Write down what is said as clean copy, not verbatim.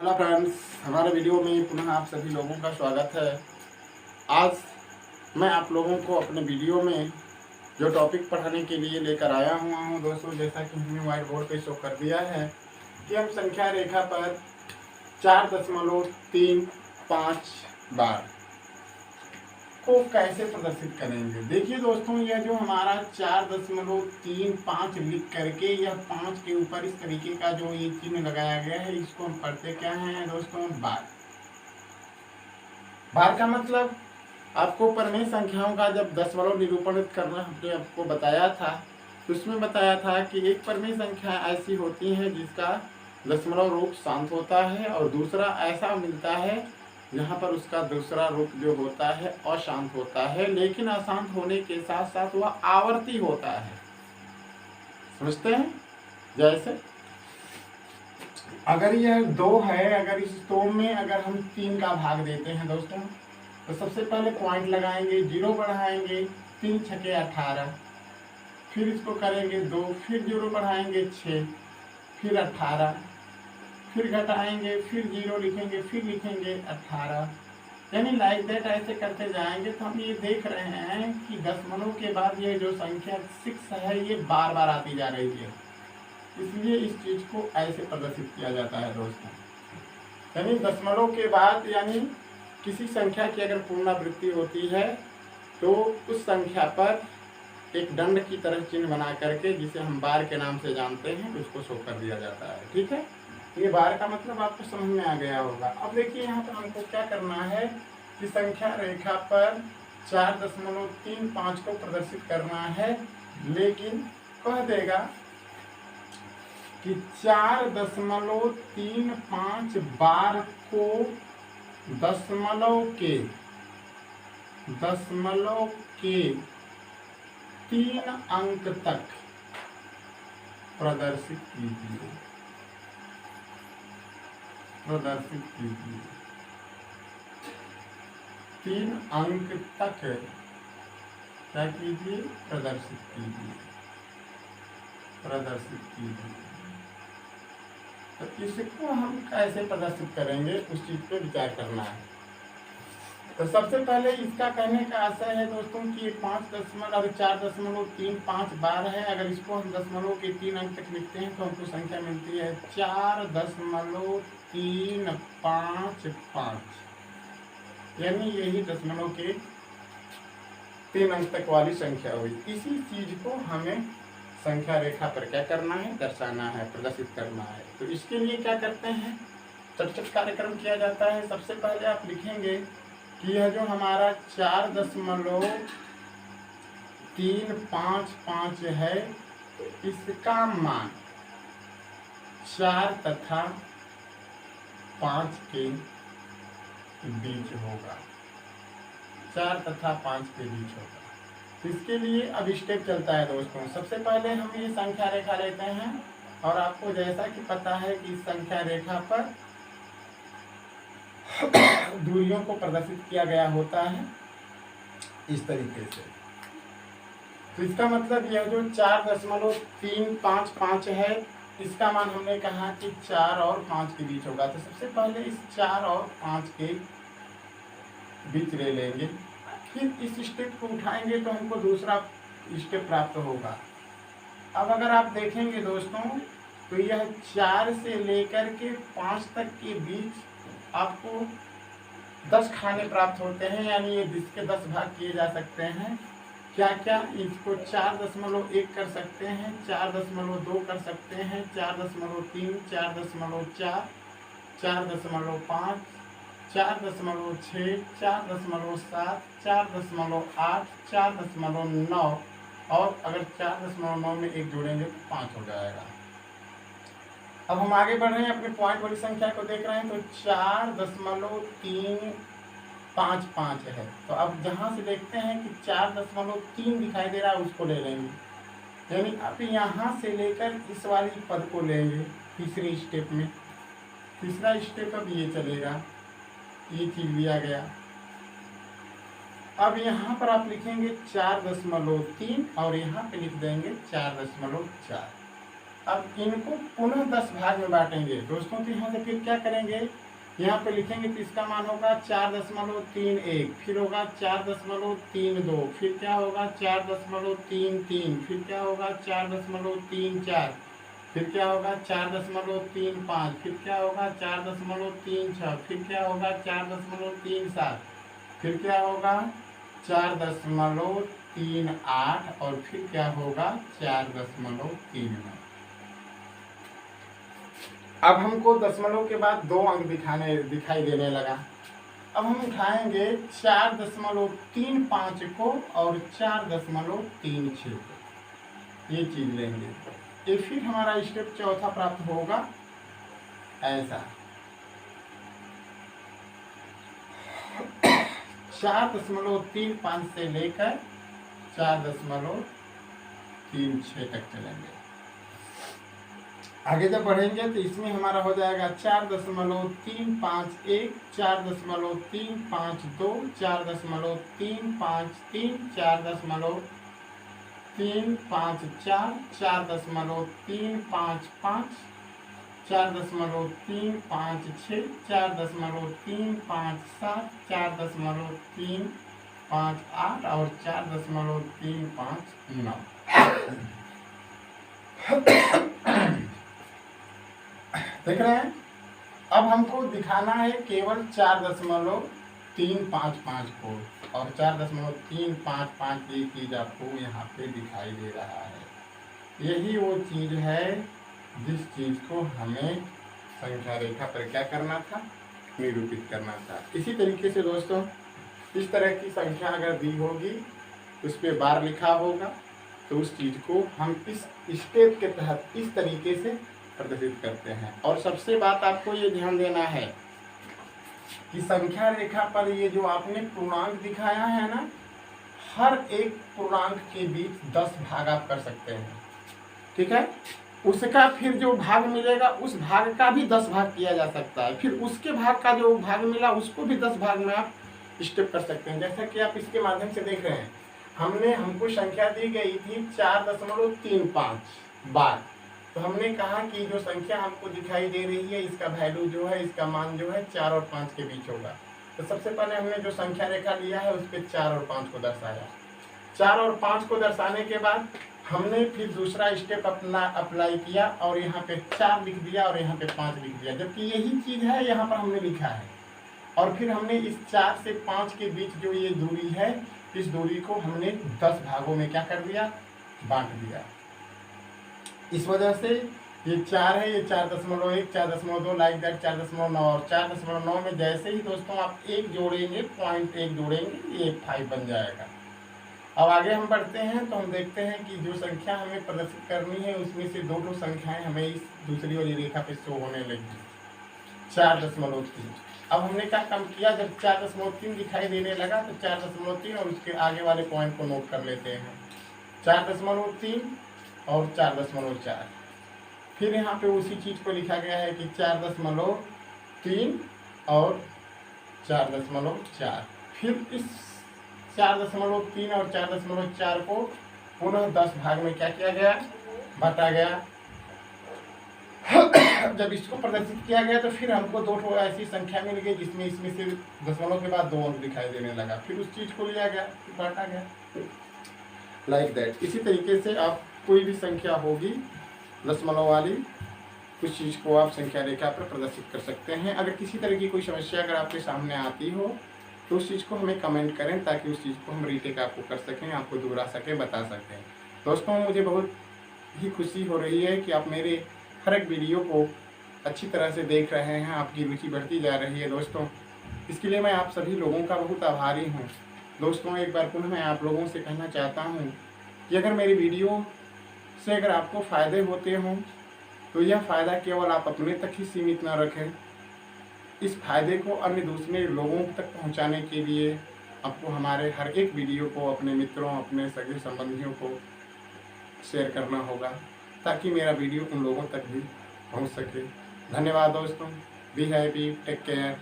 Hello friends, हमारे video में पुनः आप सभी लोगों का स्वागत है। आज मैं आप लोगों को अपने वीडियो में जो टॉपिक पढ़ाने के लिए लेकर आया हुआ हूँ दोस्तों, जैसा कि हमने व्हाइट बोर्ड पे शो कर दिया है कि हम संख्या रेखा पर 4.35 बार को कैसे प्रदर्शित करेंगे। देखिए दोस्तों, यह जो हमारा 4.35 लिख करके यह 5 के ऊपर इस तरीके का जो ये चिन्ह लगाया गया है, इसको हम पढ़ते क्या हैं दोस्तों? बार। बार का मतलब आपको परमेय संख्याओं का जब दशमलव निरूपण करना हमने आपको बताया था, तो उसमें बताया था कि एक परमेय संख्या ऐसी होती है जिसका दशमलव रूप शांत होता है और दूसरा ऐसा मिलता है जहाँ पर उसका दूसरा रूप जो होता है अशांत होता है, लेकिन अशांत होने के साथ साथ वह आवर्ती होता है। समझते हैं? जैसे अगर यह 2 है, अगर इस 2 में अगर हम 3 का भाग देते हैं दोस्तों, तो सबसे पहले पॉइंट लगाएंगे, 0 बढ़ाएंगे, 3 छके 18, फिर इसको करेंगे 2, फिर 0 बढ़ाएंगे 6, फिर 18, फिर घटाएंगे, फिर 0 लिखेंगे, फिर लिखेंगे 18, यानी लाइक दैट ऐसे करते जाएंगे। तो हम ये देख रहे हैं कि दशमलव के बाद ये जो संख्या 6 है ये बार बार आती जा रही है, इसलिए इस चीज को ऐसे प्रदर्शित किया जाता है दोस्तों। यानी दशमलव के बाद यानी किसी संख्या की अगर पुनरावृत्ति होती है तो उस संख्या पर एक दंड की तरह चिन्ह बना करके, जिसे हम बार के नाम से जानते हैं, उसको शो कर दिया जाता है। ठीक है, ये बार का मतलब आपको समझ में आ गया होगा। अब देखिए यहाँ पर हमको क्या करना है कि संख्या रेखा पर 4.35 को प्रदर्शित करना है, लेकिन कह देगा कि 4.35 बार को दशमलव के 3 अंक तक प्रदर्शित कीजिए। 3 अंक तक क्या कीजिए? प्रदर्शित कीजिए। तो इसको हम कैसे प्रदर्शित करेंगे उस चीज पे विचार करना है। तो सबसे पहले इसका कहने का आशय है दोस्तों कि 4.35 बार है। अगर इसको हम दशमलव के 3 अंक तक लिखते हैं तो हमको संख्या मिलती है 4.355, यानी यही दशमलव के 3 अंक तक वाली संख्या हुई। इसी चीज को हमें संख्या रेखा पर क्या करना है? दर्शाना है, प्रदर्शित करना है। तो इसके लिए क्या करते हैं? चट कार्यक्रम किया जाता है। सबसे पहले आप लिखेंगे कि यह जो हमारा 4.355 है, इसका मान 4 तथा 5 के बीच होगा। 4 तथा 5 के बीच होगा। इसके लिए अब स्टेप चलता है दोस्तों। सबसे पहले हम ये संख्या रेखा लेते हैं और आपको जैसा कि पता है कि इस संख्या रेखा पर दूरियों को प्रदर्शित किया गया होता है इस तरीके से। तो इसका मतलब यह जो 4.355 है, इसका मान हमने कहा कि 4 और 5 के बीच होगा। तो सबसे पहले इस 4 और 5 के बीच ले लेंगे, फिर इस स्टेप को उठाएंगे तो हमको दूसरा स्टेप प्राप्त होगा। अब अगर आप देखेंगे दोस्तों, तो यह 4 से लेकर के 5 तक के बीच आपको 10 खाने प्राप्त होते हैं, यानी ये 10 के 10 भाग किए जा सकते हैं। क्या क्या? इसको 4.1 कर सकते हैं, 4.2 कर सकते हैं, 4.3, 4.4, 4.5, 4.6, 4.7, 4.8, 4.9 और अगर 4.9 में 1 जोड़ेंगे तो 5 हो जाएगा। अब हम आगे बढ़ रहे हैं, अपने पॉइंट वाली संख्या को देख रहे हैं। तो 4.355 है। तो अब जहां से देखते हैं कि 4.3 दिखाई दे रहा है, उसको ले लेंगे, यानी अब यहाँ से लेकर इस वाली पद को लेंगे तीसरे स्टेप में। तीसरा स्टेप अब ये चलेगा, ये चीज लिया गया। अब यहाँ पर आप लिखेंगे 4.3 और यहाँ पे लिख देंगे 4.4। अब इनको पुनः 10 भाग में बांटेंगे दोस्तों। तो यहाँ से फिर क्या करेंगे, यहाँ पे लिखेंगे तो इसका मान होगा 4.31, फिर होगा 4.32, फिर क्या होगा 4.33, फिर क्या होगा 4.34, फिर क्या होगा 4.35, फिर क्या होगा 4.36, फिर क्या होगा 4.37, फिर क्या होगा 4.38 और फिर क्या होगा 4.39। अब हमको दशमलव के बाद 2 अंक दिखाई देने लगा। अब हम उठाएंगे 4.35 को और 4.36 को, ये चीज लेंगे। ये फिर हमारा स्टेप चौथा प्राप्त होगा ऐसा 4.35 से लेकर 4.36 तक चलेंगे। आगे जब बढ़ेंगे तो इसमें हमारा हो जाएगा 4.351, 4.352, 4.353, 4.354, 4.355, 4.356, 4.357, 4.358 और 4.359। देख रहे हैं। अब हमको दिखाना है केवल 4.355 को, और 4.355 ये चीज आपको यहाँ पे दिखाई दे रहा है। यही वो चीज है जिस चीज को हमें संख्या रेखा पर क्या करना था, निरूपित करना था। इसी तरीके से दोस्तों इस तरह की संख्या अगर दी होगी उस पर बार लिखा होगा तो उस चीज को हम इस स्टेप के तहत इस तरीके से प्रदर्शित करते हैं। और सबसे बात आपको ये ध्यान देना है कि संख्या रेखा पर ये जो आपने पूर्णांक दिखाया है ना, हर एक पूर्णांक के बीच 10 भाग आप कर सकते हैं, ठीक है। उसका फिर जो भाग मिलेगा उस भाग का भी 10 भाग किया जा सकता है, फिर उसके भाग का जो भाग मिला उसको भी 10 भाग में आप स्टेप कर सकते हैं। जैसा कि आप इसके माध्यम से देख रहे हैं, हमको संख्या दी गई थी 4.35 बार। तो हमने कहा कि जो संख्या हमको दिखाई दे रही है इसका वैल्यू जो है, इसका मान जो है 4 और 5 के बीच होगा। तो सबसे पहले हमने जो संख्या रेखा लिया है उस पर 4 और 5 को दर्शाया। 4 और 5 को दर्शाने के बाद हमने फिर दूसरा स्टेप अपना अप्लाई किया और यहाँ पे 4 लिख दिया और यहाँ पे 5 लिख दिया, जबकि यही चीज है यहाँ पर हमने लिखा है। और फिर हमने इस 4 से 5 के बीच जो ये दूरी है, इस दूरी को हमने 10 भागों में क्या कर दिया, बांट दिया। इस वजह से ये 4 है, ये 4.1, 4.2 लाइक दैट 4.9 और 4.9 में जैसे ही दोस्तों आप 1 जोड़ेंगे, पॉइंट 1 जोड़ेंगे, ये 5 बन जाएगा। अब आगे हम बढ़ते हैं तो हम देखते हैं कि जो संख्या हमें प्रदर्शित करनी है उसमें से 2 संख्याएं हमें इस दूसरी वाली रेखा पे शो होने लगी, 4.3। अब हमने क्या काम किया, जब 4.3 दिखाई देने लगा तो 4.3 और उसके आगे वाले पॉइंट को नोट कर लेते हैं, 4.3 और 4.4। फिर यहाँ पे उसी चीज को लिखा गया है कि 4.3 और 4.4। फिर इस 4.3 और 4.4 को पुनः 10 भाग में क्या किया गया, बांटा गया। जब इसको प्रदर्शित किया गया तो फिर हमको 2 ऐसी संख्या मिल गई जिसमें इसमें से दशमलव के बाद 2 अंक दिखाई देने लगा। फिर उस चीज को लिया गया, बांटा गया, लाइक दैट। इसी तरीके से आप कोई भी संख्या होगी दशमलव वाली, उस चीज को आप संख्या रेखा पर प्रदर्शित कर सकते हैं। अगर किसी तरह की कोई समस्या अगर आपके सामने आती हो तो उस चीज़ को हमें कमेंट करें ताकि उस चीज़ को हम रीटेक आपको कर सकें, आपको दोहरा सकें, बता सकें। दोस्तों मुझे बहुत ही खुशी हो रही है कि आप मेरे हर एक वीडियो को अच्छी तरह से देख रहे हैं, आपकी रुचि बढ़ती जा रही है दोस्तों। इसके लिए मैं आप सभी लोगों का बहुत आभारी हूँ। दोस्तों एक बार पुनः मैं आप लोगों से कहना चाहता हूँ कि अगर मेरी वीडियो से अगर आपको फ़ायदे होते हों तो यह फ़ायदा केवल आप अपने तक ही सीमित न रखें। इस फायदे को अन्य दूसरे लोगों तक पहुंचाने के लिए आपको हमारे हर एक वीडियो को अपने मित्रों, अपने सगे संबंधियों को शेयर करना होगा ताकि मेरा वीडियो उन लोगों तक भी पहुंच सके। धन्यवाद दोस्तों। Be happy, take care.